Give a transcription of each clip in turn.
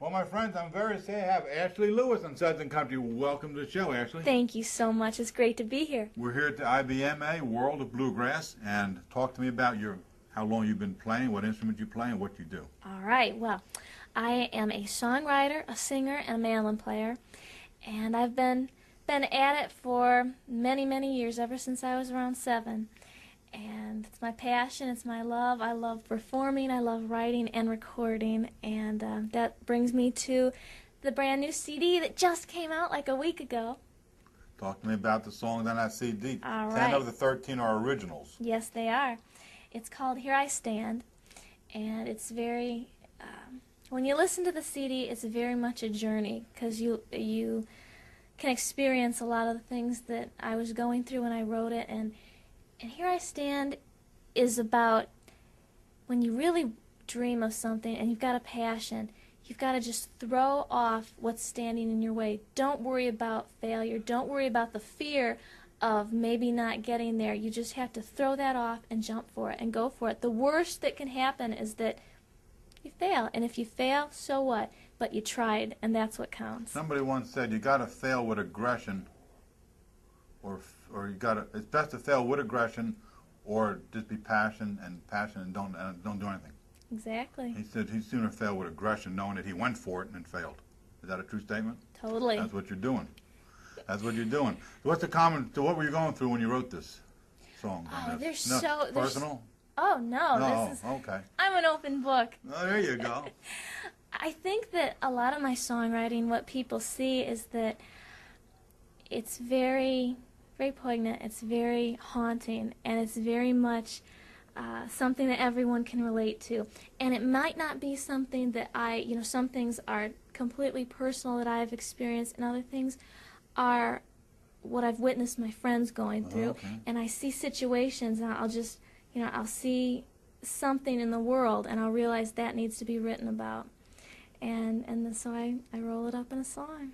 Well, my friends, I'm very sad to have Ashley Lewis on Southern Country. Welcome to the show, Ashley. Thank you so much. It's great to be here. We're here at the IBMA World of Bluegrass, and talk to me about how long you've been playing, what instrument you play, and what you do. All right. Well, I am a songwriter, a singer, and a mandolin player, and I've been at it for many, many years, ever since I was around 7. And it's my passion, it's my love. I love performing, I love writing and recording, and that brings me to the brand new CD that just came out like a week ago. Talk to me about the songs on that CD. All 10 right. of the 13 are originals. Yes, they are. It's called Here I Stand, and it's very, when you listen to the CD, it's very much a journey, because you can experience a lot of the things that I was going through when I wrote it, and Here I Stand is about when you really dream of something and you've got a passion, you've got to just throw off what's standing in your way. Don't worry about failure. Don't worry about the fear of maybe not getting there. You just have to throw that off and jump for it and go for it. The worst that can happen is that you fail, and if you fail, so what? But you tried, and that's what counts. Somebody once said you got to fail with aggression, or it's best to fail with aggression, or just be passionate and don't do anything. Exactly. He said he'd sooner fail with aggression, knowing that he went for it and then failed. Is that a true statement? Totally. That's what you're doing. That's what you're doing. So what were you going through when you wrote this song? Oh, there's personal? Oh no, No, this is. okay. I'm an open book. Oh, there you go. I think that a lot of my songwriting, what people see is that it's very, very poignant, it's very haunting, and it's very much something that everyone can relate to. And it might not be something that some things are completely personal that I've experienced, and other things are what I've witnessed my friends going through. Okay. And I see situations, and I'll just, I'll see something in the world, and I'll realize that needs to be written about. So I roll it up in a song.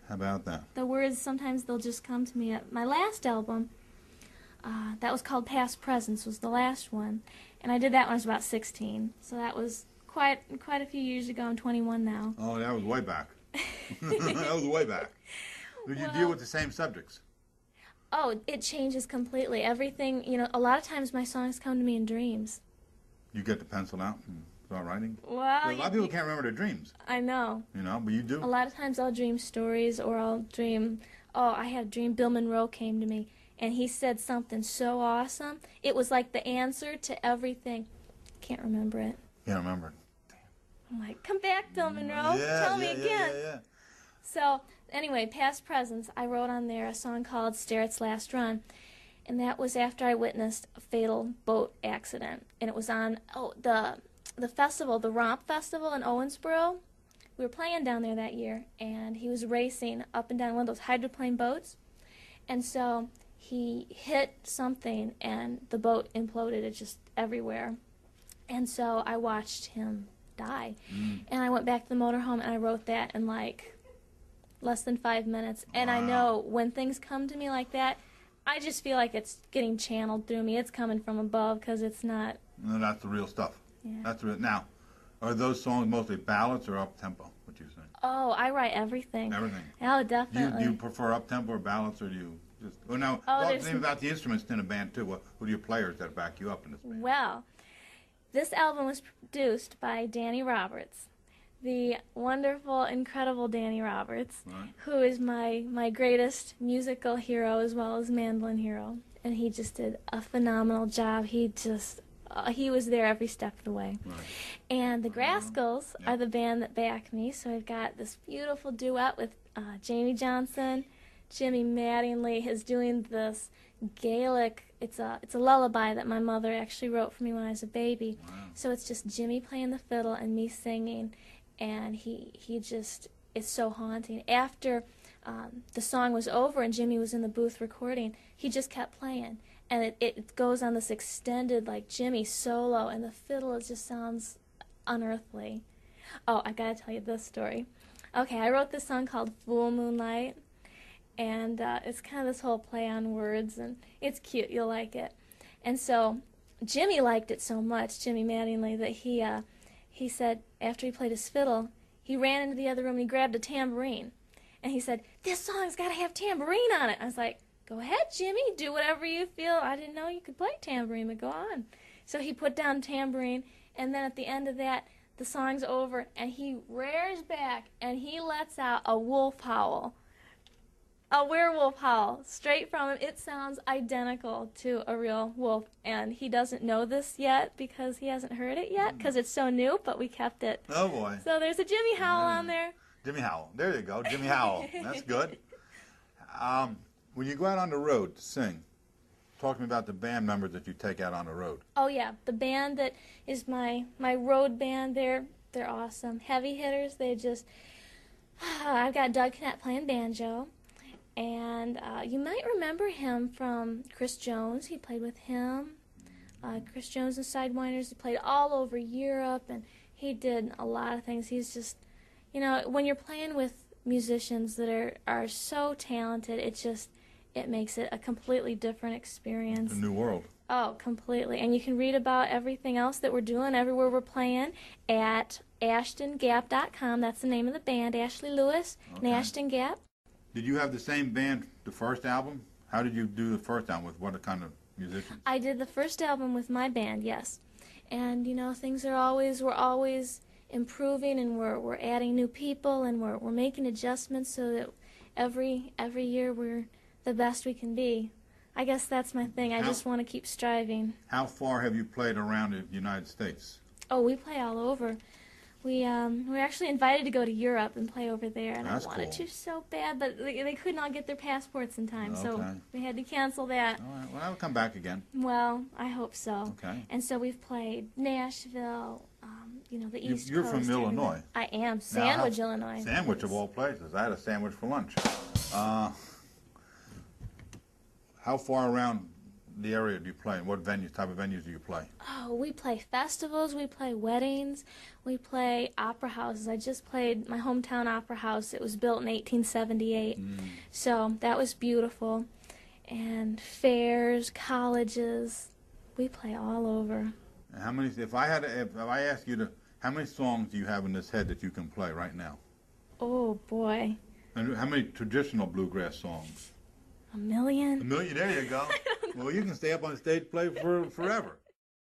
How about that? The words, sometimes they'll just come to me. At my last album, that was called Past Presence, was the last one. And I did that when I was about 16. So that was quite a few years ago. I'm 21 now. Oh, that was way back. That was way back. Did you deal with the same subjects? Oh, it changes completely. Everything, a lot of times my songs come to me in dreams. You get the pencil out and start writing? Well, a lot of people can't remember their dreams. I know. But you do. A lot of times I'll dream stories, or I'll dream, I had a dream Bill Monroe came to me, and he said something so awesome. It was like the answer to everything. Can't remember it. Can't remember it. I'm like, come back, Bill Monroe. Tell me again. Yeah. So, anyway, Past Presence, I wrote on there a song called Stare Its Last Run. And that was after I witnessed a fatal boat accident. And it was on the festival, the Romp Festival in Owensboro. We were playing down there that year, and he was racing up and down one of those hydroplane boats. And so he hit something, and the boat imploded. It just everywhere. And so I watched him die. And I went back to the motorhome, and I wrote that in like less than 5 minutes. And I know when things come to me like that, I just feel like it's getting channeled through me. It's coming from above, because it's not. No, that's the real stuff. Yeah. That's real. Now, are those songs mostly ballads or up tempo? What you say? Oh, I write everything. Everything. Oh, definitely. Do you prefer up tempo or ballads, or do you just? Well, now talk to me about the instruments in a band too. Who are your players that back you up in this band? Well, this album was produced by Danny Roberts, the wonderful, incredible Danny Roberts, Right. who is my greatest musical hero as well as mandolin hero. And he just did a phenomenal job. He was there every step of the way. Right. And the Graskels are the band that back me, so I've got this beautiful duet with Jamie Johnson. Jimmy Mattingly is doing this Gaelic, it's a lullaby that my mother actually wrote for me when I was a baby. Wow. So it's just Jimmy playing the fiddle and me singing, and he just, it's so haunting. After the song was over and Jimmy was in the booth recording, he just kept playing. And it goes on this extended, like, Jimmy solo, and the fiddle, it just sounds unearthly. Oh, I gotta tell you this story. Okay, I wrote this song called Fool Moonlight, and it's kind of this whole play on words, and it's cute, you'll like it. And so Jimmy liked it so much, Jimmy Mattingly, that he said after he played his fiddle, he ran into the other room and he grabbed a tambourine. And he said, "This song's got to have tambourine on it." I was like, "Go ahead, Jimmy, do whatever you feel." I didn't know you could play tambourine, but go on. So he put down tambourine, and then at the end of that, the song's over, and he rears back, and he lets out a wolf howl. A werewolf howl, straight from him. It sounds identical to a real wolf, and he doesn't know this yet because he hasn't heard it yet, because it's so new, but we kept it. Oh, boy. So there's a Jimmy Howl on there. Jimmy Howell. There you go, Jimmy Howell. That's good. When you go out on the road to sing, talk to me about the band members that you take out on the road. Oh yeah, the band that is my road band. They're awesome. Heavy hitters. They just. I've got Doug Knapp playing banjo, and you might remember him from Chris Jones. He played with him. Chris Jones and Sidewinders. He played all over Europe, and he did a lot of things. He's just. You know, when you're playing with musicians that are so talented, it makes it a completely different experience. The new world. Oh, completely. And you can read about everything else that we're doing everywhere we're playing at AshtonGap.com. That's the name of the band, Ashley Lewis and Ashton Gap. Did you have the same band the first album? How did you do the first album? With what kind of musicians? I did the first album with my band, yes. And, you know, we're always improving, and we're adding new people, and we're making adjustments so that every year we're the best we can be. I guess that's my thing. I just want to keep striving. How far have you played around the United States? Oh, we play all over. We're actually invited to go to Europe and play over there, and That's I wanted cool. to so bad, but they could not get their passports in time, so Okay. we had to cancel that. All right, well, I'll come back again. Well, I hope so. Okay. And so we've played Nashville, you know, the East You're Coast. from Illinois. I am. Sandwich, Illinois. Sandwich of all places. I had a sandwich for lunch. How far around the area do you play? And what type of venues do you play? Oh, we play festivals, we play weddings, we play opera houses. I just played my hometown opera house. It was built in 1878. So that was beautiful. And fairs, colleges, we play all over. And how many? If I ask you to, how many songs do you have in this head that you can play right now? Oh, boy. And how many traditional bluegrass songs? A million? A million. There you go. Well, you can stay up on stage play for forever.